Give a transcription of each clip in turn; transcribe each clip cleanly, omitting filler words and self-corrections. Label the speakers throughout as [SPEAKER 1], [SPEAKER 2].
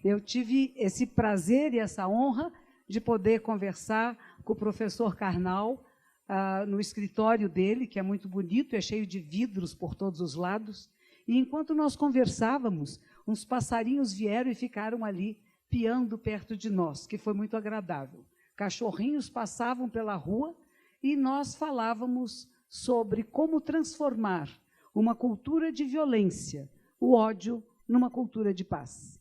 [SPEAKER 1] Eu tive esse prazer e essa honra de poder conversar com o professor Karnal no escritório dele, que é muito bonito, é cheio de vidros por todos os lados. E enquanto nós conversávamos, uns passarinhos vieram e ficaram ali piando perto de nós, que foi muito agradável. Cachorrinhos passavam pela rua e nós falávamos sobre como transformar uma cultura de violência, o ódio, numa cultura de paz.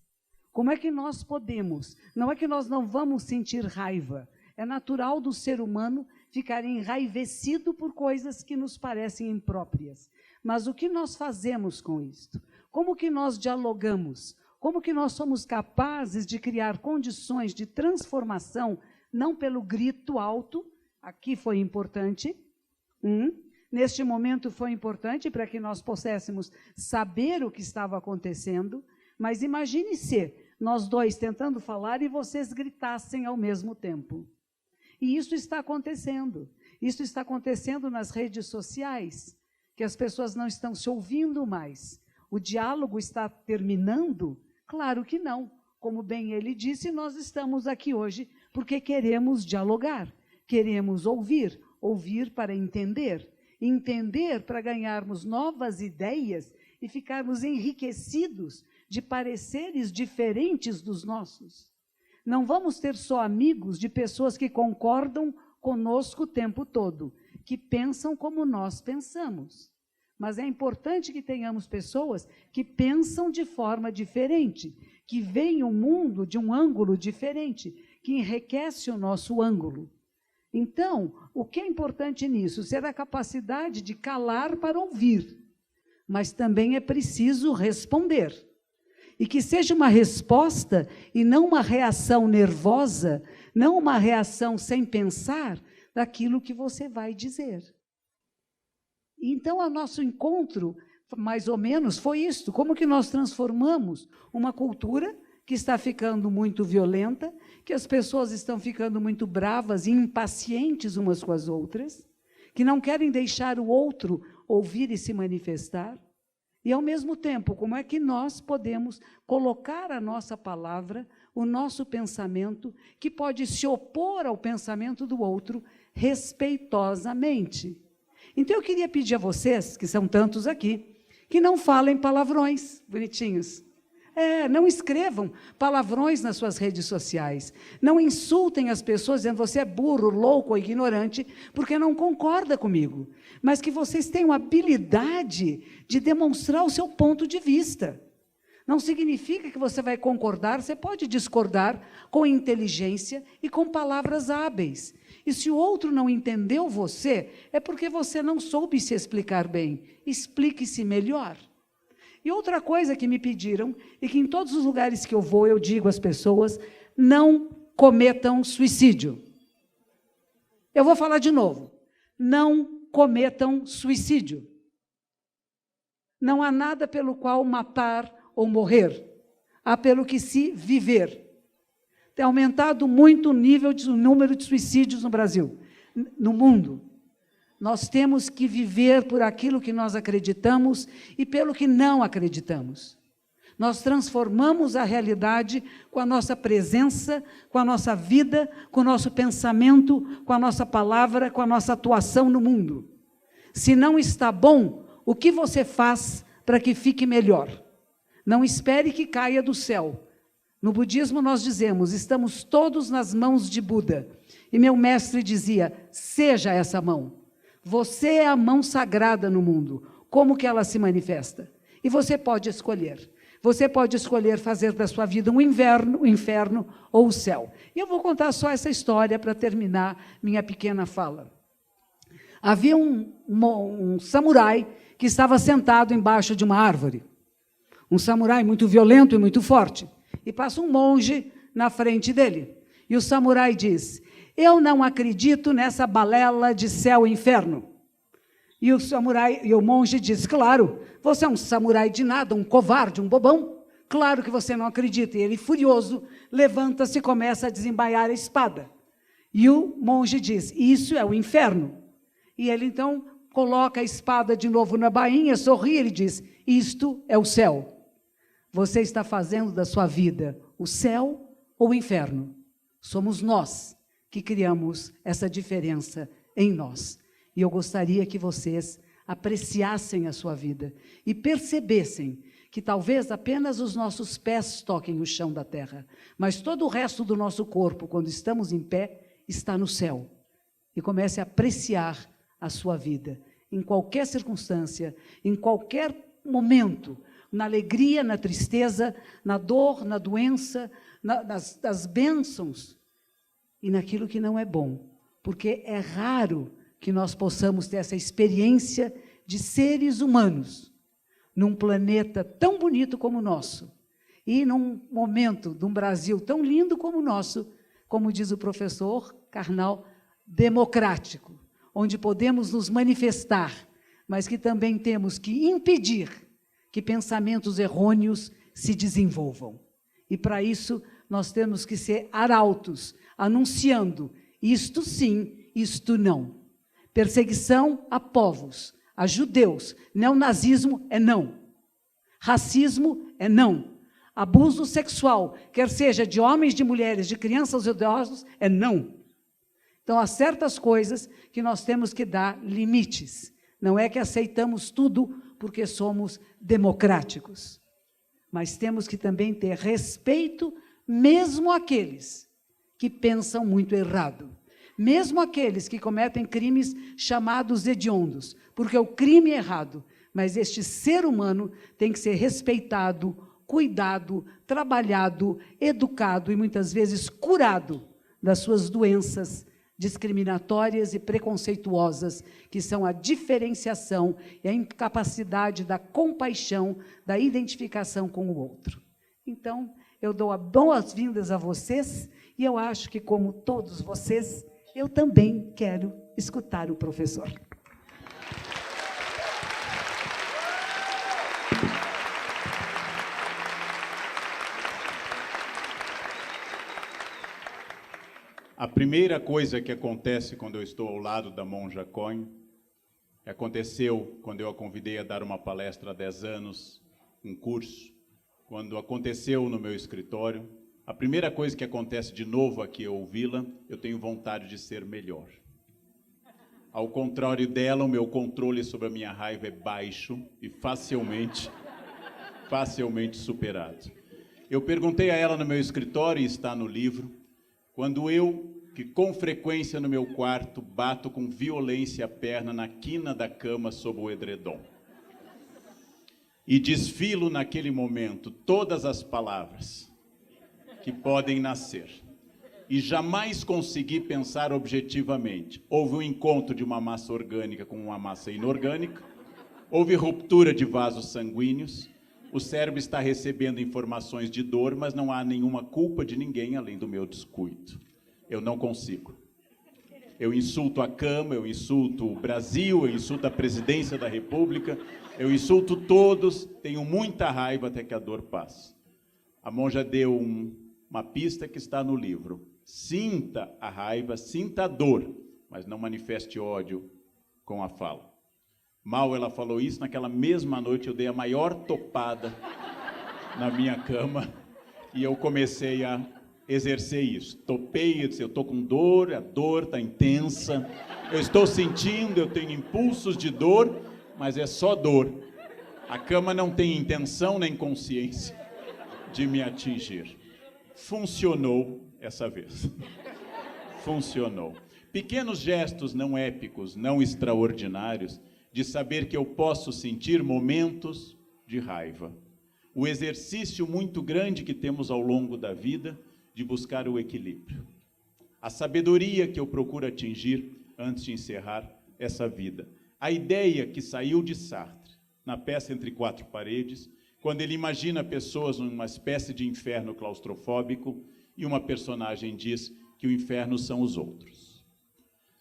[SPEAKER 1] Como é que nós podemos? Não é que nós não vamos sentir raiva, é natural do ser humano ficar enraivecido por coisas que nos parecem impróprias. Mas o que nós fazemos com isto? Como que nós dialogamos? Como que nós somos capazes de criar condições de transformação, não pelo grito alto, aqui foi importante, neste momento foi importante para que nós pudéssemos saber o que estava acontecendo, mas imagine se nós dois tentando falar e vocês gritassem ao mesmo tempo. E isso está acontecendo. Isso está acontecendo nas redes sociais, que as pessoas não estão se ouvindo mais. O diálogo está terminando? Claro que não. Como bem ele disse, nós estamos aqui hoje porque queremos dialogar, queremos ouvir, ouvir para entender, entender para ganharmos novas ideias e ficarmos enriquecidos de pareceres diferentes dos nossos. Não vamos ter só amigos de pessoas que concordam conosco o tempo todo, que pensam como nós pensamos. Mas é importante que tenhamos pessoas que pensam de forma diferente, que veem o mundo de um ângulo diferente, que enriquece o nosso ângulo. Então, o que é importante nisso? Ser a capacidade de calar para ouvir, mas também é preciso responder. E que seja uma resposta e não uma reação nervosa, não uma reação sem pensar daquilo que você vai dizer. Então, o nosso encontro, mais ou menos, foi isto. Como que nós transformamos uma cultura que está ficando muito violenta, que as pessoas estão ficando muito bravas e impacientes umas com as outras, que não querem deixar o outro ouvir e se manifestar. E, ao mesmo tempo, como é que nós podemos colocar a nossa palavra, o nosso pensamento, que pode se opor ao pensamento do outro, respeitosamente. Então, eu queria pedir a vocês, que são tantos aqui, que não falem palavrões bonitinhos. Não escrevam palavrões nas suas redes sociais. Não insultem as pessoas dizendo você é burro, louco ou ignorante, porque não concorda comigo. Mas que vocês tenham habilidade de demonstrar o seu ponto de vista. Não significa que você vai concordar, você pode discordar com inteligência e com palavras hábeis. E se o outro não entendeu você, é porque você não soube se explicar bem. Explique-se melhor. E outra coisa que me pediram, e que em todos os lugares que eu vou, eu digo às pessoas, não cometam suicídio. Eu vou falar de novo. Não cometam suicídio. Não há nada pelo qual matar ou morrer. Há pelo que se viver. Tem aumentado muito o número de suicídios no Brasil, no mundo. Nós temos que viver por aquilo que nós acreditamos e pelo que não acreditamos. Nós transformamos a realidade com a nossa presença, com a nossa vida, com o nosso pensamento, com a nossa palavra, com a nossa atuação no mundo. Se não está bom, o que você faz para que fique melhor? Não espere que caia do céu. No budismo nós dizemos, estamos todos nas mãos de Buda. E meu mestre dizia, seja essa mão. Você é a mão sagrada no mundo. Como que ela se manifesta? E você pode escolher. Você pode escolher fazer da sua vida um inferno ou o céu. E eu vou contar só essa história para terminar minha pequena fala. Havia um samurai que estava sentado embaixo de uma árvore. Um samurai muito violento e muito forte. E passa um monge na frente dele. E o samurai diz, eu não acredito nessa balela de céu e inferno. E o monge diz, claro, você é um samurai de nada, um covarde, um bobão. Claro que você não acredita. E ele, furioso, levanta-se e começa a desembaiar a espada. E o monge diz, isso é o inferno. E ele, então, coloca a espada de novo na bainha, sorri, ele diz, isto é o céu. você está fazendo da sua vida o céu ou o inferno? Somos nós que criamos essa diferença em nós. E eu gostaria que vocês apreciassem a sua vida e percebessem que talvez apenas os nossos pés toquem o chão da terra, mas todo o resto do nosso corpo, quando estamos em pé, está no céu. E comece a apreciar a sua vida, em qualquer circunstância, em qualquer momento, na alegria, na tristeza, na dor, na doença, nas bênçãos e naquilo que não é bom, porque é raro que nós possamos ter essa experiência de seres humanos num planeta tão bonito como o nosso e num momento de um Brasil tão lindo como o nosso, como diz o professor Karnal, democrático, onde podemos nos manifestar, mas que também temos que impedir que pensamentos errôneos se desenvolvam. E, para isso, nós temos que ser arautos, anunciando isto sim, isto não. Perseguição a povos, a judeus, neonazismo é não. Racismo é não. Abuso sexual, quer seja de homens, de mulheres, de crianças ou idosos, é não. Então, há certas coisas que nós temos que dar limites. Não é que aceitamos tudo porque somos democráticos, mas temos que também ter respeito, mesmo àqueles que pensam muito errado, mesmo aqueles que cometem crimes chamados hediondos, porque o crime é errado, mas este ser humano tem que ser respeitado, cuidado, trabalhado, educado e muitas vezes curado das suas doenças discriminatórias e preconceituosas, que são a diferenciação e a incapacidade da compaixão, da identificação com o outro. Então, eu dou as boas-vindas a vocês e eu acho que, como todos vocês, eu também quero escutar o professor.
[SPEAKER 2] A primeira coisa que acontece quando eu estou ao lado da Monja Cohen, aconteceu quando eu a convidei a dar uma palestra há 10 anos, um curso, quando aconteceu no meu escritório, a primeira coisa que acontece de novo aqui ao ouvi-la, eu tenho vontade de ser melhor. Ao contrário dela, o meu controle sobre a minha raiva é baixo e facilmente superado. Eu perguntei a ela no meu escritório, e está no livro, quando eu, que com frequência no meu quarto, bato com violência a perna na quina da cama sob o edredom. E desfilo naquele momento todas as palavras que podem nascer. E jamais consegui pensar objetivamente. Houve um encontro de uma massa orgânica com uma massa inorgânica, houve ruptura de vasos sanguíneos, o cérebro está recebendo informações de dor, mas não há nenhuma culpa de ninguém além do meu descuido. Eu não consigo. Eu insulto a cama, eu insulto o Brasil, eu insulto a presidência da República, eu insulto todos, tenho muita raiva até que a dor passe. A monja deu uma pista que está no livro. Sinta a raiva, sinta a dor, mas não manifeste ódio com a fala. Mal ela falou isso, naquela mesma noite eu dei a maior topada na minha cama e eu comecei a exercer isso. Topei, eu disse, eu estou com dor, a dor está intensa, eu estou sentindo, eu tenho impulsos de dor, mas é só dor. A cama não tem intenção nem consciência de me atingir. Funcionou essa vez. Funcionou. Pequenos gestos não épicos, não extraordinários, de saber que eu posso sentir momentos de raiva. O exercício muito grande que temos ao longo da vida de buscar o equilíbrio. A sabedoria que eu procuro atingir antes de encerrar essa vida. A ideia que saiu de Sartre, na peça Entre Quatro Paredes, quando ele imagina pessoas numa espécie de inferno claustrofóbico e uma personagem diz que o inferno são os outros.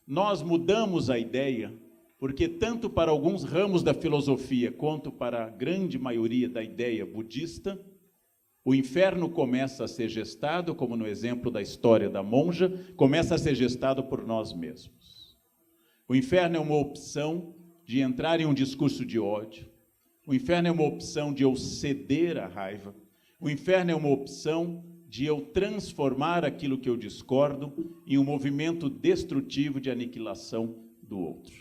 [SPEAKER 2] Nós mudamos a ideia porque tanto para alguns ramos da filosofia quanto para a grande maioria da ideia budista, o inferno começa a ser gestado, como no exemplo da história da monja, começa a ser gestado por nós mesmos. O inferno é uma opção de entrar em um discurso de ódio. O inferno é uma opção de eu ceder à raiva. O inferno é uma opção de eu transformar aquilo que eu discordo em um movimento destrutivo de aniquilação do outro.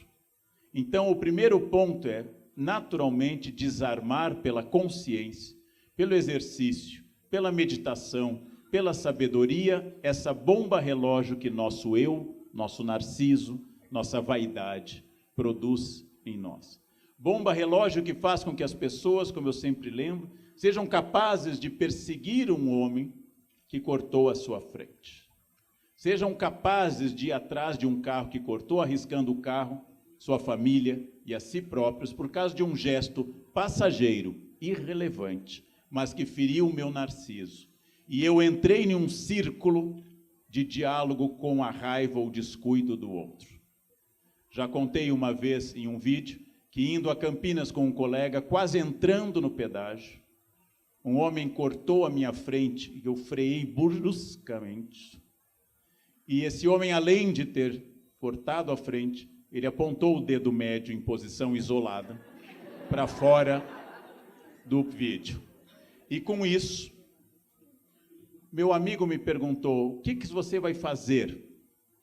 [SPEAKER 2] Então, o primeiro ponto é, naturalmente, desarmar pela consciência, pelo exercício, pela meditação, pela sabedoria, essa bomba relógio que nosso eu, nosso narciso, nossa vaidade produz em nós. Bomba relógio que faz com que as pessoas, como eu sempre lembro, sejam capazes de perseguir um homem que cortou a sua frente. Sejam capazes de ir atrás de um carro que cortou, arriscando o carro, sua família e a si próprios, por causa de um gesto passageiro, irrelevante, mas que feriu o meu narciso. E eu entrei em um círculo de diálogo com a raiva ou descuido do outro. Já contei uma vez em um vídeo que, indo a Campinas com um colega, quase entrando no pedágio, um homem cortou a minha frente e eu freiei bruscamente. E esse homem, além de ter cortado a frente, ele apontou o dedo médio em posição isolada para fora do vídeo. E com isso, meu amigo me perguntou: o que você vai fazer?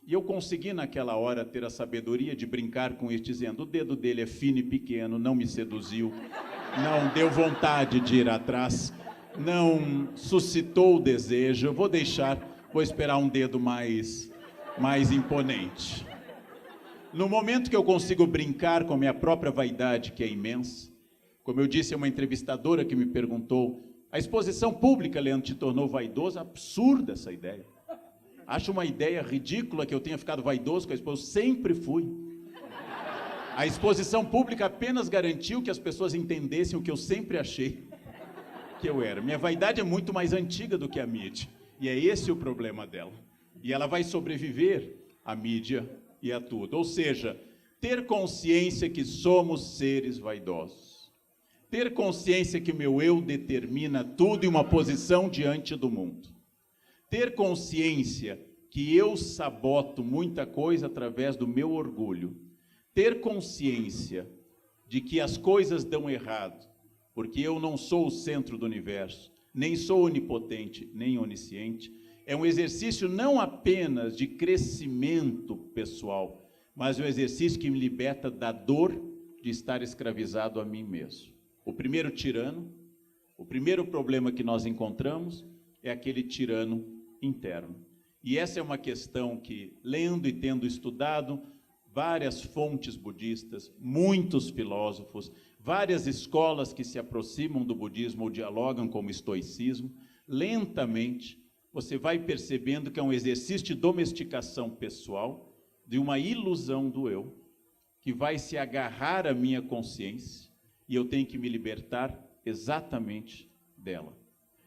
[SPEAKER 2] E eu consegui naquela hora ter a sabedoria de brincar com ele, dizendo: o dedo dele é fino e pequeno, não me seduziu, não deu vontade de ir atrás, não suscitou o desejo, eu vou esperar um dedo mais imponente. No momento que eu consigo brincar com a minha própria vaidade, que é imensa, como eu disse a uma entrevistadora que me perguntou: a exposição pública, Leandro, te tornou vaidoso? Absurda essa ideia. Acho uma ideia ridícula que eu tenha ficado vaidoso com a exposição. Sempre fui. A exposição pública apenas garantiu que as pessoas entendessem o que eu sempre achei que eu era. Minha vaidade é muito mais antiga do que a mídia. E é esse o problema dela. E ela vai sobreviver à mídia e a tudo. Ou seja, ter consciência que somos seres vaidosos. Ter consciência que o meu eu determina tudo em uma posição diante do mundo. Ter consciência que eu saboto muita coisa através do meu orgulho. Ter consciência de que as coisas dão errado, porque eu não sou o centro do universo, nem sou onipotente, nem onisciente, é um exercício não apenas de crescimento pessoal, mas um exercício que me liberta da dor de estar escravizado a mim mesmo. O primeiro tirano, o primeiro problema que nós encontramos é aquele tirano interno. E essa é uma questão que, lendo e tendo estudado várias fontes budistas, muitos filósofos, várias escolas que se aproximam do budismo ou dialogam com o estoicismo, lentamente você vai percebendo que é um exercício de domesticação pessoal, de uma ilusão do eu, que vai se agarrar à minha consciência, e eu tenho que me libertar exatamente dela.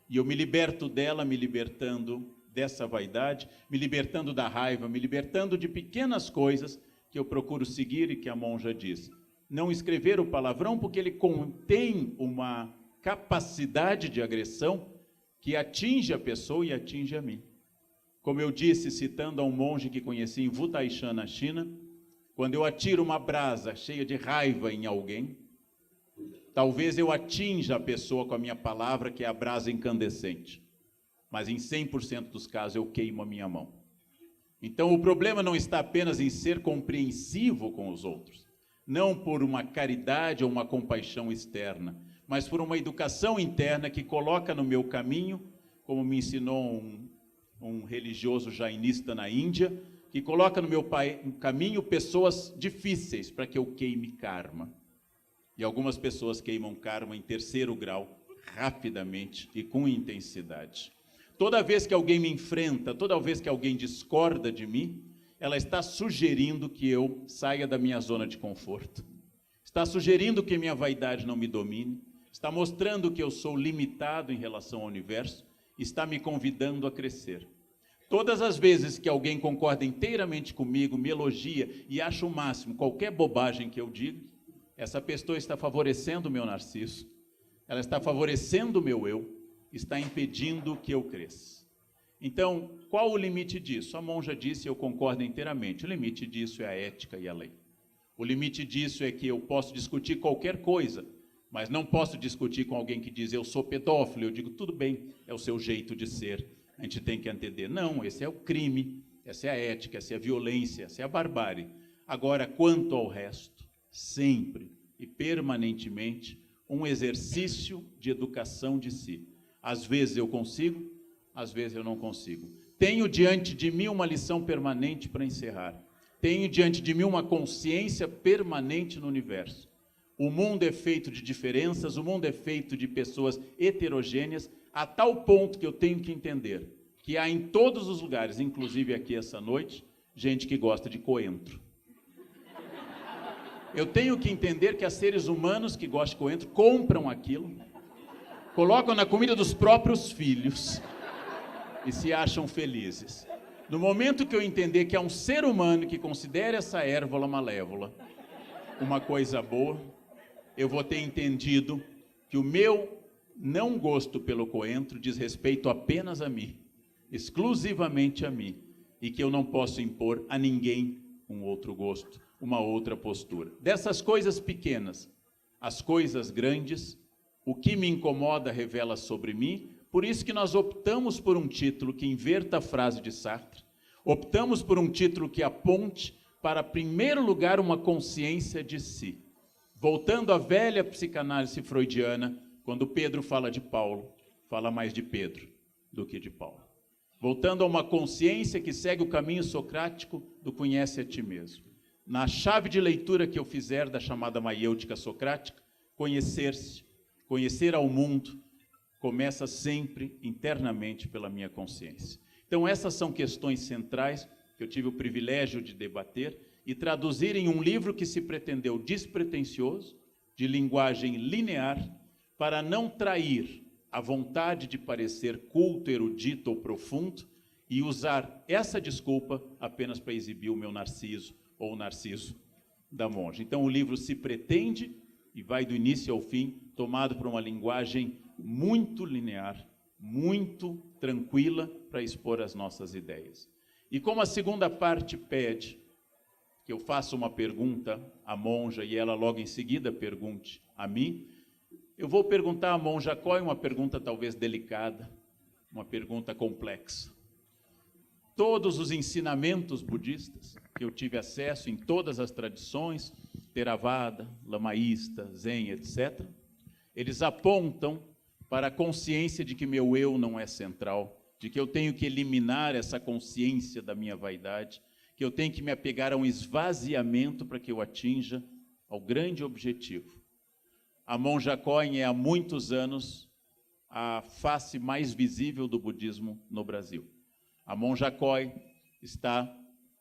[SPEAKER 2] E eu me liberto dela, me libertando dessa vaidade, me libertando da raiva, me libertando de pequenas coisas que eu procuro seguir e que a monja diz. Não escrever o palavrão porque ele contém uma capacidade de agressão que atinge a pessoa e atinge a mim. Como eu disse, citando a um monge que conheci em Wutaishan, na China, quando eu atiro uma brasa cheia de raiva em alguém, talvez eu atinja a pessoa com a minha palavra, que é a brasa incandescente. Mas em 100% dos casos eu queimo a minha mão. Então o problema não está apenas em ser compreensivo com os outros, não por uma caridade ou uma compaixão externa, mas por uma educação interna que coloca no meu caminho, como me ensinou um religioso jainista na Índia, que coloca no meu caminho pessoas difíceis para que eu queime karma. E algumas pessoas queimam karma em 3º grau, rapidamente e com intensidade. Toda vez que alguém me enfrenta, toda vez que alguém discorda de mim, ela está sugerindo que eu saia da minha zona de conforto. Está sugerindo que minha vaidade não me domine, está mostrando que eu sou limitado em relação ao universo, está me convidando a crescer. Todas as vezes que alguém concorda inteiramente comigo, me elogia e acha o máximo qualquer bobagem que eu digo, essa pessoa está favorecendo o meu narciso, ela está favorecendo o meu eu, está impedindo que eu cresça. Então, qual o limite disso? A monja disse, eu concordo inteiramente, o limite disso é a ética e a lei. O limite disso é que eu posso discutir qualquer coisa, Mas não posso discutir com alguém que diz, eu sou pedófilo. Eu digo, tudo bem, é o seu jeito de ser. A gente tem que entender. Não, esse é o crime, essa é a ética, essa é a violência, essa é a barbárie. Agora, quanto ao resto, sempre e permanentemente, um exercício de educação de si. Às vezes eu consigo, às vezes eu não consigo. Tenho diante de mim uma lição permanente para encerrar. Tenho diante de mim uma consciência permanente no universo. O mundo é feito de diferenças, o mundo é feito de pessoas heterogêneas, a tal ponto que eu tenho que entender que há em todos os lugares, inclusive aqui essa noite, gente que gosta de coentro. Eu tenho que entender que há seres humanos que gostam de coentro, compram aquilo, colocam na comida dos próprios filhos e se acham felizes. No momento que eu entender que há um ser humano que considera essa erva malévola uma coisa boa, eu vou ter entendido que o meu não gosto pelo coentro diz respeito apenas a mim, exclusivamente a mim, e que eu não posso impor a ninguém um outro gosto, uma outra postura. Dessas coisas pequenas, as coisas grandes, o que me incomoda revela sobre mim. Por isso que nós optamos por um título que inverta a frase de Sartre, optamos por um título que aponte para, em primeiro lugar, uma consciência de si. Voltando à velha psicanálise freudiana, quando Pedro fala de Paulo, fala mais de Pedro do que de Paulo. Voltando a uma consciência que segue o caminho socrático do conhece a ti mesmo. Na chave de leitura que eu fizer da chamada maiêutica socrática, conhecer-se, conhecer ao mundo, começa sempre internamente pela minha consciência. Então essas são questões centrais que eu tive o privilégio de debater e traduzir em um livro que se pretendeu despretensioso, de linguagem linear, para não trair a vontade de parecer culto, erudito ou profundo e usar essa desculpa apenas para exibir o meu Narciso ou o Narciso da Monja. Então o livro se pretende e vai do início ao fim, tomado por uma linguagem muito linear, muito tranquila para expor as nossas ideias. E como a segunda parte pede que eu faça uma pergunta à monja e ela logo em seguida pergunte a mim, eu vou perguntar à monja qual é uma pergunta talvez delicada, uma pergunta complexa. Todos os ensinamentos budistas que eu tive acesso em todas as tradições, Theravada, Lamaísta, Zen, etc., eles apontam para a consciência de que meu eu não é central, de que eu tenho que eliminar essa consciência da minha vaidade, que eu tenho que me apegar a um esvaziamento para que eu atinja ao grande objetivo. A monja Cohen é há muitos anos a face mais visível do budismo no Brasil. A monja Cohen está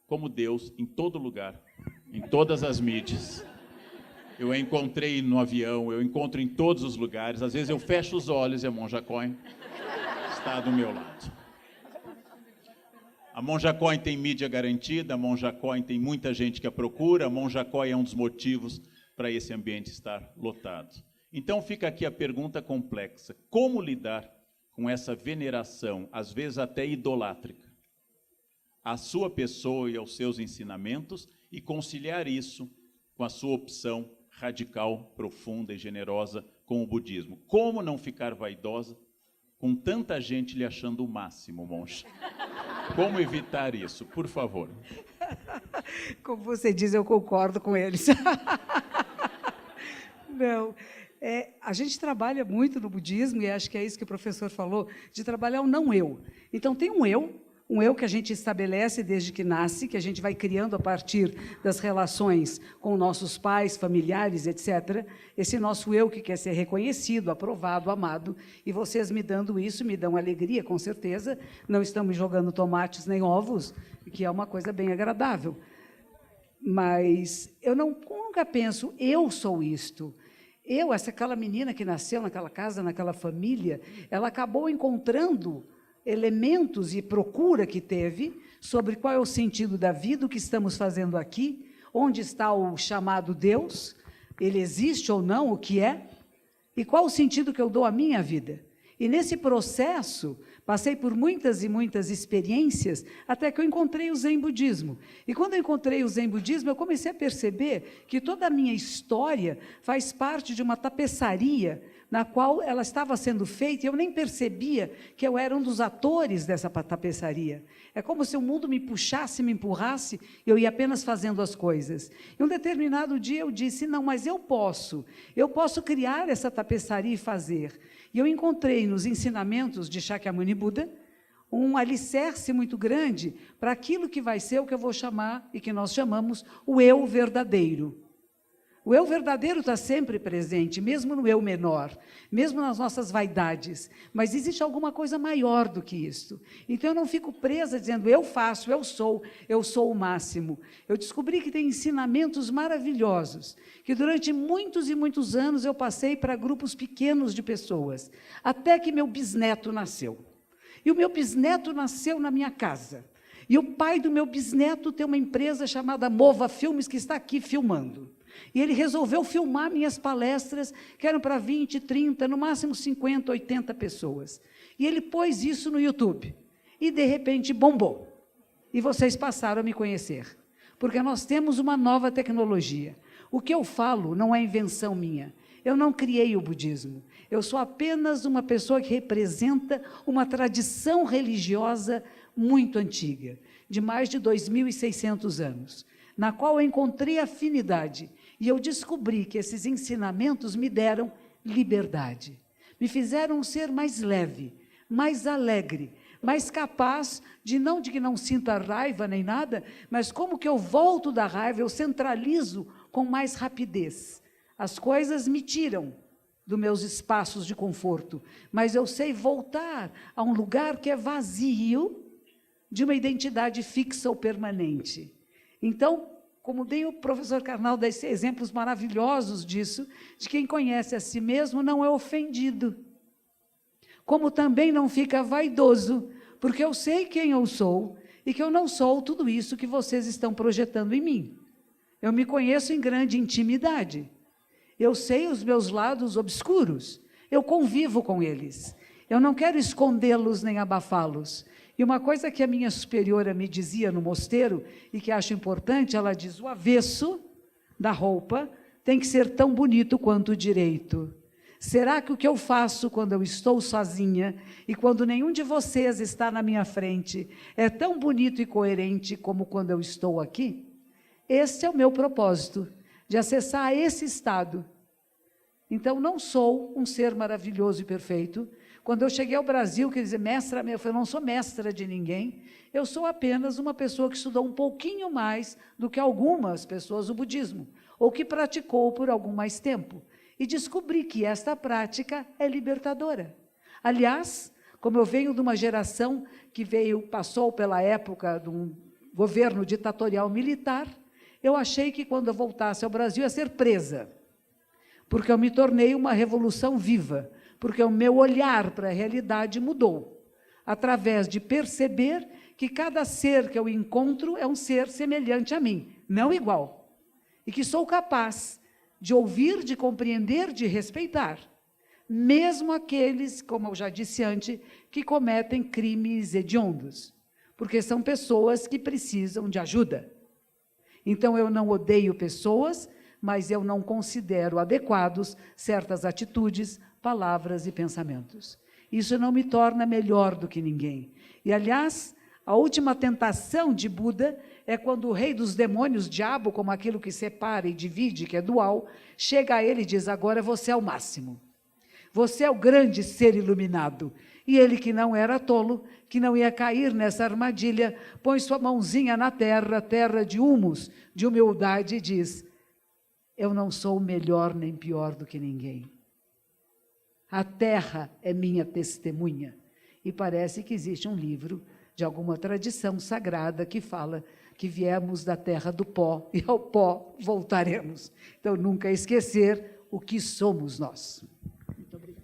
[SPEAKER 2] como Deus em todo lugar, em todas as mídias. Eu a encontrei no avião, eu encontro em todos os lugares. Às vezes eu fecho os olhos e a monja Cohen está do meu lado. A monja Cohen tem mídia garantida, a monja Cohen tem muita gente que a procura, a monja Cohen é um dos motivos para esse ambiente estar lotado. Então fica aqui a pergunta complexa: como lidar com essa veneração, às vezes até idolátrica, à sua pessoa e aos seus ensinamentos, e conciliar isso com a sua opção radical, profunda e generosa com o budismo? Como não ficar vaidosa com tanta gente lhe achando o máximo, monja? Como evitar isso, por favor?
[SPEAKER 1] Como você diz, eu concordo com eles. Não, a gente trabalha muito no budismo, e acho que é isso que o professor falou, de trabalhar o não eu. Então, tem um eu que a gente estabelece desde que nasce, que a gente vai criando a partir das relações com nossos pais, familiares, etc. Esse nosso eu que quer ser reconhecido, aprovado, amado, e vocês me dando isso, me dão alegria, com certeza. Não estamos jogando tomates nem ovos, que é uma coisa bem agradável. Mas eu nunca penso, eu sou isto. Aquela menina que nasceu naquela casa, naquela família, ela acabou encontrando elementos e procura que teve sobre qual é o sentido da vida, o que estamos fazendo aqui, onde está o chamado Deus, ele existe ou não, o que é, e qual o sentido que eu dou à minha vida. E nesse processo, Passei por muitas e muitas experiências até que eu encontrei o Zen Budismo. E quando eu encontrei o Zen Budismo, eu comecei a perceber que toda a minha história faz parte de uma tapeçaria na qual ela estava sendo feita e eu nem percebia que eu era um dos atores dessa tapeçaria. É como se o mundo me puxasse, me empurrasse e eu ia apenas fazendo as coisas. E um determinado dia eu disse, não, mas eu posso criar essa tapeçaria e fazer. E eu encontrei nos ensinamentos de Shakyamuni Buda um alicerce muito grande para aquilo que vai ser o que eu vou chamar, e que nós chamamos, o eu verdadeiro. O eu verdadeiro está sempre presente, mesmo no eu menor, mesmo nas nossas vaidades, mas existe alguma coisa maior do que isso. Então eu não fico presa dizendo, eu faço, eu sou o máximo. Eu descobri que tem ensinamentos maravilhosos, que durante muitos e muitos anos eu passei para grupos pequenos de pessoas, até que meu bisneto nasceu. E o meu bisneto nasceu na minha casa. E o pai do meu bisneto tem uma empresa chamada Mova Filmes, que está aqui filmando. E ele resolveu filmar minhas palestras, que eram para 20, 30, no máximo 50, 80 pessoas. E ele pôs isso no YouTube. E, de repente, bombou. E vocês passaram a me conhecer. Porque nós temos uma nova tecnologia. O que eu falo não é invenção minha. Eu não criei o budismo. Eu sou apenas uma pessoa que representa uma tradição religiosa muito antiga, de mais de 2.600 anos, na qual eu encontrei afinidade. E eu descobri que esses ensinamentos me deram liberdade. Me fizeram ser mais leve, mais alegre, mais capaz de que não sinta raiva nem nada, mas como que eu volto da raiva, eu centralizo com mais rapidez. As coisas me tiram dos meus espaços de conforto, mas eu sei voltar a um lugar que é vazio de uma identidade fixa ou permanente. Então, como dei o professor Karnal dá esses exemplos maravilhosos disso, de quem conhece a si mesmo não é ofendido. Como também não fica vaidoso, porque eu sei quem eu sou e que eu não sou tudo isso que vocês estão projetando em mim. Eu me conheço em grande intimidade. Eu sei os meus lados obscuros. Eu convivo com eles. Eu não quero escondê-los nem abafá-los. E uma coisa que a minha superiora me dizia no mosteiro, e que acho importante, ela diz, o avesso da roupa tem que ser tão bonito quanto o direito. Será que o que eu faço quando eu estou sozinha, e quando nenhum de vocês está na minha frente, é tão bonito e coerente como quando eu estou aqui? Esse é o meu propósito, de acessar esse estado. Então, não sou um ser maravilhoso e perfeito. Quando eu cheguei ao Brasil, quer dizer, mestra, eu não sou mestra de ninguém, eu sou apenas uma pessoa que estudou um pouquinho mais do que algumas pessoas o budismo, ou que praticou por algum mais tempo, e descobri que esta prática é libertadora. Aliás, como eu venho de uma geração que passou pela época de um governo ditatorial militar, eu achei que quando eu voltasse ao Brasil ia ser presa, porque eu me tornei uma revolução viva, porque o meu olhar para a realidade mudou, através de perceber que cada ser que eu encontro é um ser semelhante a mim, não igual, e que sou capaz de ouvir, de compreender, de respeitar, mesmo aqueles, como eu já disse antes, que cometem crimes hediondos, porque são pessoas que precisam de ajuda. Então, eu não odeio pessoas, mas eu não considero adequados certas atitudes, palavras e pensamentos. Isso não me torna melhor do que ninguém. E, aliás, a última tentação de Buda é quando o rei dos demônios, diabo, como aquilo que separa e divide, que é dual, chega a ele e diz, agora você é o máximo. Você é o grande ser iluminado. E ele, que não era tolo, que não ia cair nessa armadilha, põe sua mãozinha na terra, terra de humus, de humildade, e diz, eu não sou melhor nem pior do que ninguém. A terra é minha testemunha. E parece que existe um livro de alguma tradição sagrada que fala que viemos da terra do pó e ao pó voltaremos. Então, nunca esquecer o que somos nós. Muito obrigada.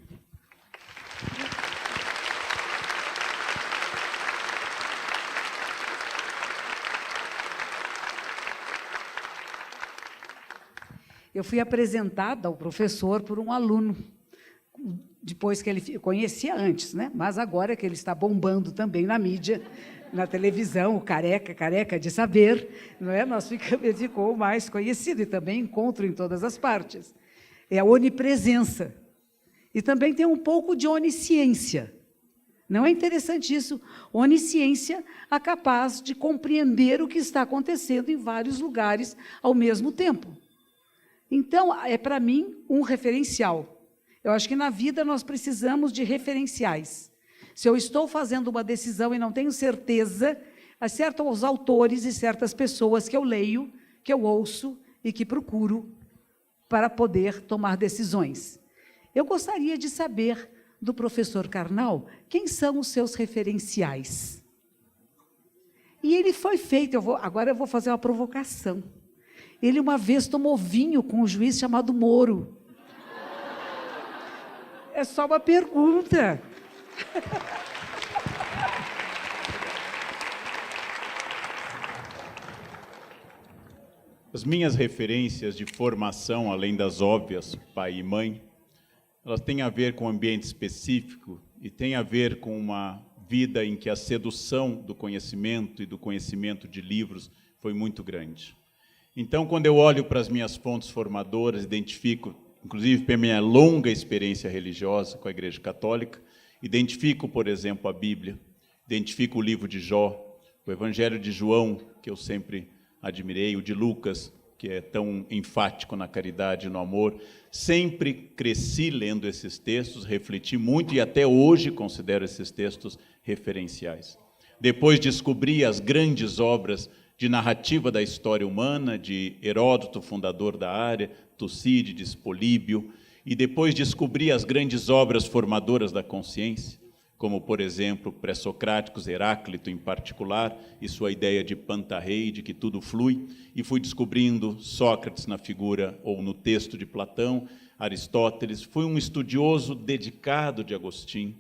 [SPEAKER 1] Eu fui apresentada ao professor por um aluno de depois que ele conhecia antes, né? Mas agora que ele está bombando também na mídia, na televisão, o careca de saber, não é? Ele ficou mais conhecido e também encontro em todas as partes. É a onipresença. E também tem um pouco de onisciência. Não é interessante isso? Onisciência é capaz de compreender o que está acontecendo em vários lugares ao mesmo tempo. Então, é para mim um referencial. Eu acho que na vida nós precisamos de referenciais. Se eu estou fazendo uma decisão e não tenho certeza, há certos autores e certas pessoas que eu leio, que eu ouço e que procuro para poder tomar decisões. Eu gostaria de saber do professor Karnal quem são os seus referenciais. E ele foi feito, agora eu vou fazer uma provocação. Ele uma vez tomou vinho com um juiz chamado Moro. É só uma pergunta.
[SPEAKER 2] As minhas referências de formação, além das óbvias, pai e mãe, elas têm a ver com um ambiente específico e têm a ver com uma vida em que a sedução do conhecimento e do conhecimento de livros foi muito grande. Então, quando eu olho para as minhas fontes formadoras, identifico, inclusive pela minha longa experiência religiosa com a Igreja Católica, identifico, por exemplo, a Bíblia, identifico o livro de Jó, o Evangelho de João, que eu sempre admirei, o de Lucas, que é tão enfático na caridade e no amor. Sempre cresci lendo esses textos, refleti muito e até hoje considero esses textos referenciais. Depois descobri as grandes obras de narrativa da história humana, de Heródoto, fundador da área, Tucídides, Políbio, e depois descobri as grandes obras formadoras da consciência, como, por exemplo, pré-socráticos, Heráclito em particular, e sua ideia de pantarrei, de que tudo flui, e fui descobrindo Sócrates na figura, ou no texto de Platão, Aristóteles. Fui um estudioso dedicado de Agostinho,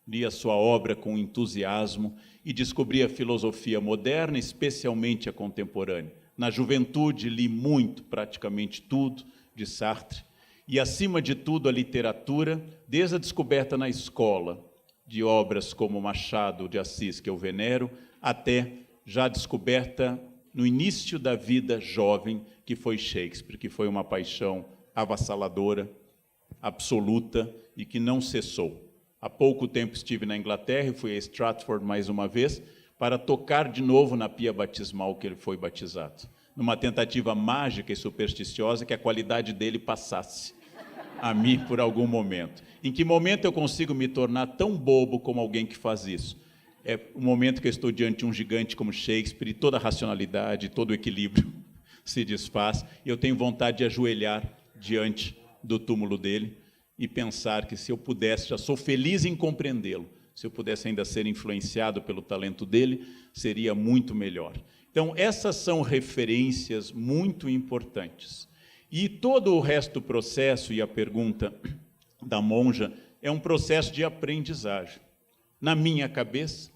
[SPEAKER 2] li a sua obra com entusiasmo e descobri a filosofia moderna, especialmente a contemporânea. Na juventude, li muito, praticamente tudo, de Sartre, e, acima de tudo, a literatura, desde a descoberta na escola, de obras como Machado de Assis, que eu venero, até já descoberta no início da vida jovem, que foi Shakespeare, que foi uma paixão avassaladora, absoluta e que não cessou. Há pouco tempo estive na Inglaterra e fui a Stratford mais uma vez para tocar de novo na pia batismal que ele foi batizado, numa tentativa mágica e supersticiosa que a qualidade dele passasse a mim por algum momento. Em que momento eu consigo me tornar tão bobo como alguém que faz isso? É o momento que eu estou diante de um gigante como Shakespeare e toda a racionalidade, todo o equilíbrio se desfaz, e eu tenho vontade de ajoelhar diante do túmulo dele e pensar que se eu pudesse, já sou feliz em compreendê-lo, se eu pudesse ainda ser influenciado pelo talento dele, seria muito melhor. Então, essas são referências muito importantes. E todo o resto do processo, e a pergunta da monja, é um processo de aprendizagem. Na minha cabeça,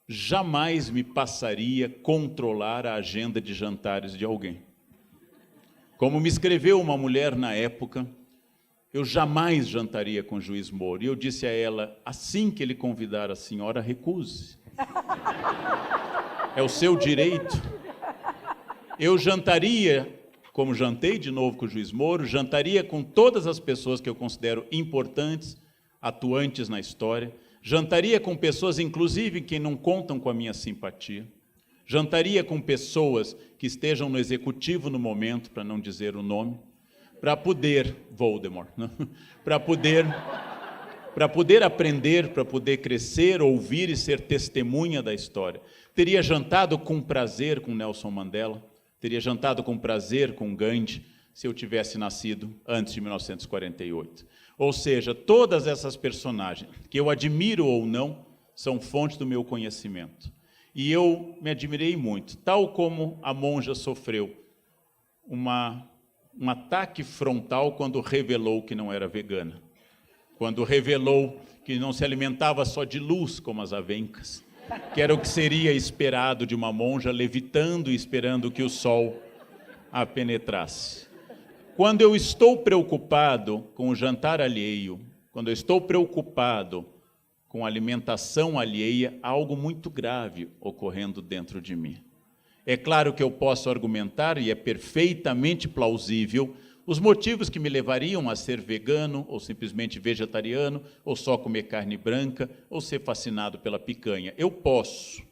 [SPEAKER 2] jamais me passaria controlar a agenda de jantares de alguém. Como me escreveu uma mulher na época, eu jamais jantaria com o juiz Moro. E eu disse a ela, assim que ele convidar a senhora, recuse. É o seu direito. Eu jantaria, como jantei de novo com o juiz Moro, jantaria com todas as pessoas que eu considero importantes, atuantes na história, jantaria com pessoas, inclusive, que não contam com a minha simpatia, jantaria com pessoas que estejam no executivo no momento, para não dizer o nome, para poder, Voldemort, né? para poder aprender, para poder crescer, ouvir e ser testemunha da história. Teria jantado com prazer com Nelson Mandela, teria jantado com prazer com Gandhi, se eu tivesse nascido antes de 1948. Ou seja, todas essas personagens, que eu admiro ou não, são fontes do meu conhecimento. E eu me admirei muito, tal como a monja sofreu um ataque frontal quando revelou que não era vegana, quando revelou que não se alimentava só de luz, como as avencas, que era o que seria esperado de uma monja levitando e esperando que o sol a penetrasse. Quando eu estou preocupado com o jantar alheio, quando eu estou preocupado com a alimentação alheia, há algo muito grave ocorrendo dentro de mim. É claro que eu posso argumentar, e é perfeitamente plausível, os motivos que me levariam a ser vegano, ou simplesmente vegetariano, ou só comer carne branca, ou ser fascinado pela picanha. Eu posso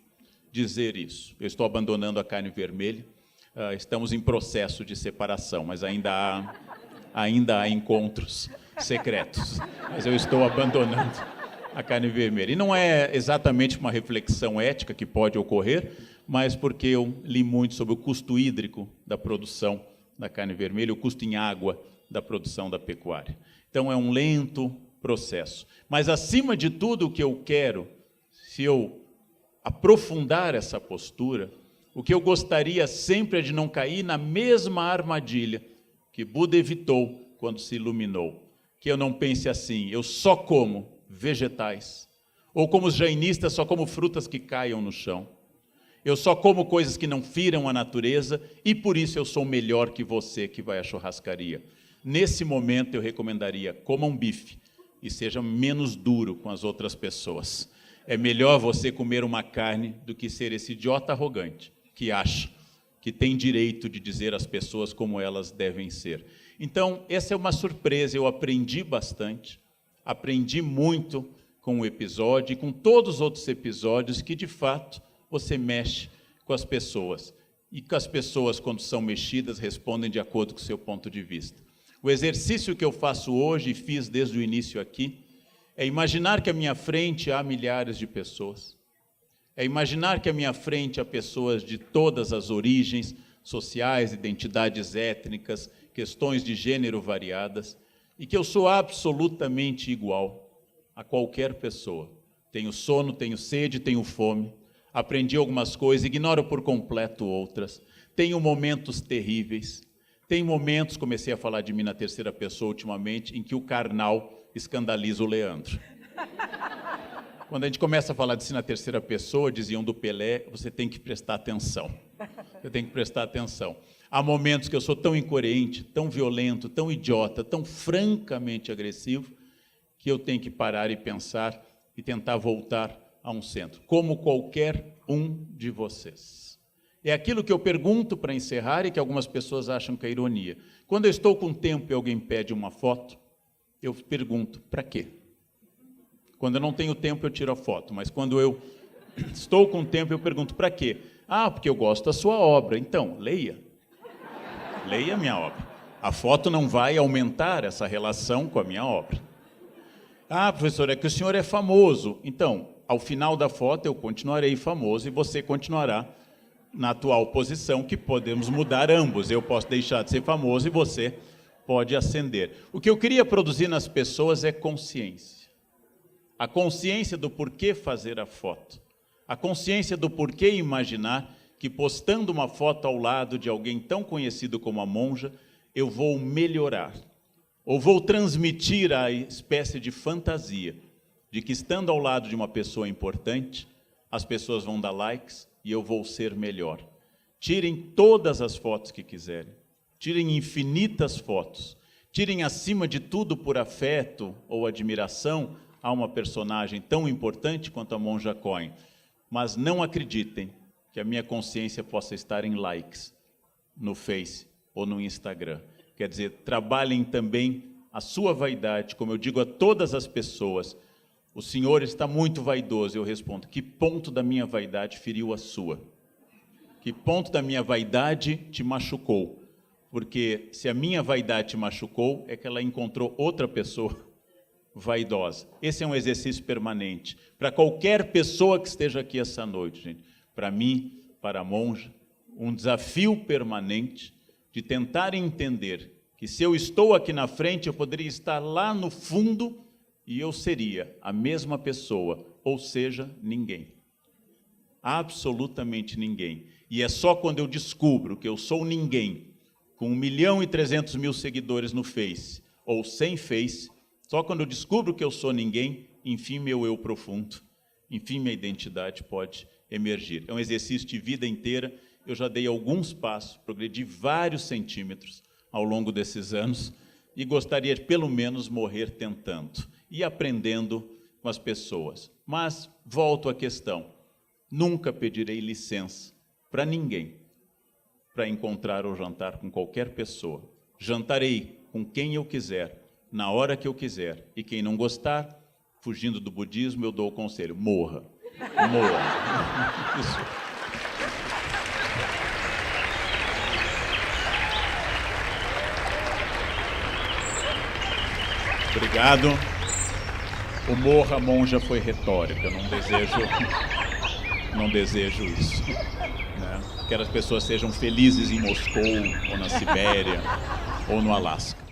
[SPEAKER 2] dizer isso. Eu estou abandonando a carne vermelha, estamos em processo de separação, mas ainda há encontros secretos. Mas eu estou abandonando a carne vermelha. E não é exatamente uma reflexão ética que pode ocorrer, mas porque eu li muito sobre o custo hídrico da produção da carne vermelha, o custo em água da produção da pecuária. Então, é um lento processo. Mas, acima de tudo, o que eu quero, se eu aprofundar essa postura, o que eu gostaria sempre é de não cair na mesma armadilha que Buda evitou quando se iluminou. Que eu não pense assim, eu só como vegetais, ou como os jainistas, só como frutas que caiam no chão. Eu só como coisas que não firam a natureza e por isso eu sou melhor que você que vai à churrascaria. Nesse momento eu recomendaria, coma um bife e seja menos duro com as outras pessoas. É melhor você comer uma carne do que ser esse idiota arrogante que acha que tem direito de dizer às pessoas como elas devem ser. Então, essa é uma surpresa, eu aprendi bastante, aprendi muito com o episódio e com todos os outros episódios que, de fato, você mexe com as pessoas. E que as pessoas, quando são mexidas, respondem de acordo com o seu ponto de vista. O exercício que eu faço hoje, e fiz desde o início aqui, é imaginar que à minha frente há milhares de pessoas. É imaginar que à minha frente há pessoas de todas as origens sociais, identidades étnicas, questões de gênero variadas, e que eu sou absolutamente igual a qualquer pessoa. Tenho sono, tenho sede, tenho fome, aprendi algumas coisas, ignoro por completo outras, tenho momentos terríveis, tenho momentos, comecei a falar de mim na terceira pessoa ultimamente, em que o carnal escandaliza o Leandro. Quando a gente começa a falar de si na terceira pessoa, diziam do Pelé, você tem que prestar atenção. Você tem que prestar atenção. Há momentos que eu sou tão incoerente, tão violento, tão idiota, tão francamente agressivo, que eu tenho que parar e pensar e tentar voltar a um centro, como qualquer um de vocês. É aquilo que eu pergunto para encerrar e que algumas pessoas acham que é ironia. Quando eu estou com tempo e alguém pede uma foto, eu pergunto, para quê? Quando eu não tenho tempo, eu tiro a foto, mas quando eu estou com tempo, eu pergunto, para quê? Ah, porque eu gosto da sua obra. Então, leia. Leia a minha obra. A foto não vai aumentar essa relação com a minha obra. Ah, professor, é que o senhor é famoso. Então, ao final da foto, eu continuarei famoso e você continuará na atual posição, que podemos mudar ambos. Eu posso deixar de ser famoso e você pode ascender. O que eu queria produzir nas pessoas é consciência. A consciência do porquê fazer a foto. A consciência do porquê imaginar que postando uma foto ao lado de alguém tão conhecido como a monja, eu vou melhorar, ou vou transmitir a espécie de fantasia de que estando ao lado de uma pessoa importante, as pessoas vão dar likes e eu vou ser melhor. Tirem todas as fotos que quiserem, tirem infinitas fotos, tirem acima de tudo por afeto ou admiração a uma personagem tão importante quanto a monja Coen, mas não acreditem que a minha consciência possa estar em likes no Face ou no Instagram. Quer dizer, trabalhem também a sua vaidade, como eu digo a todas as pessoas. O senhor está muito vaidoso. Eu respondo, que ponto da minha vaidade feriu a sua? Que ponto da minha vaidade te machucou? Porque se a minha vaidade te machucou, é que ela encontrou outra pessoa vaidosa. Esse é um exercício permanente. Para qualquer pessoa que esteja aqui essa noite, gente. Para mim, para a monja, um desafio permanente de tentar entender que se eu estou aqui na frente, eu poderia estar lá no fundo e eu seria a mesma pessoa, ou seja, ninguém. Absolutamente ninguém. E é só quando eu descubro que eu sou ninguém, com 1.300.000 seguidores no Face, ou sem Face, só quando eu descubro que eu sou ninguém, enfim, meu eu profundo, enfim, minha identidade pode emergir. É um exercício de vida inteira. Eu já dei alguns passos, progredi vários centímetros ao longo desses anos, e gostaria de, pelo menos, morrer tentando e aprendendo com as pessoas. Mas, volto à questão, nunca pedirei licença para ninguém para encontrar ou jantar com qualquer pessoa. Jantarei com quem eu quiser, na hora que eu quiser, e quem não gostar, fugindo do budismo, eu dou o conselho: morra. Morra. Isso. Obrigado. O morra, monja, foi retórica. Não desejo isso. Né? Quero que as pessoas sejam felizes em Moscou, ou na Sibéria, ou no Alasca.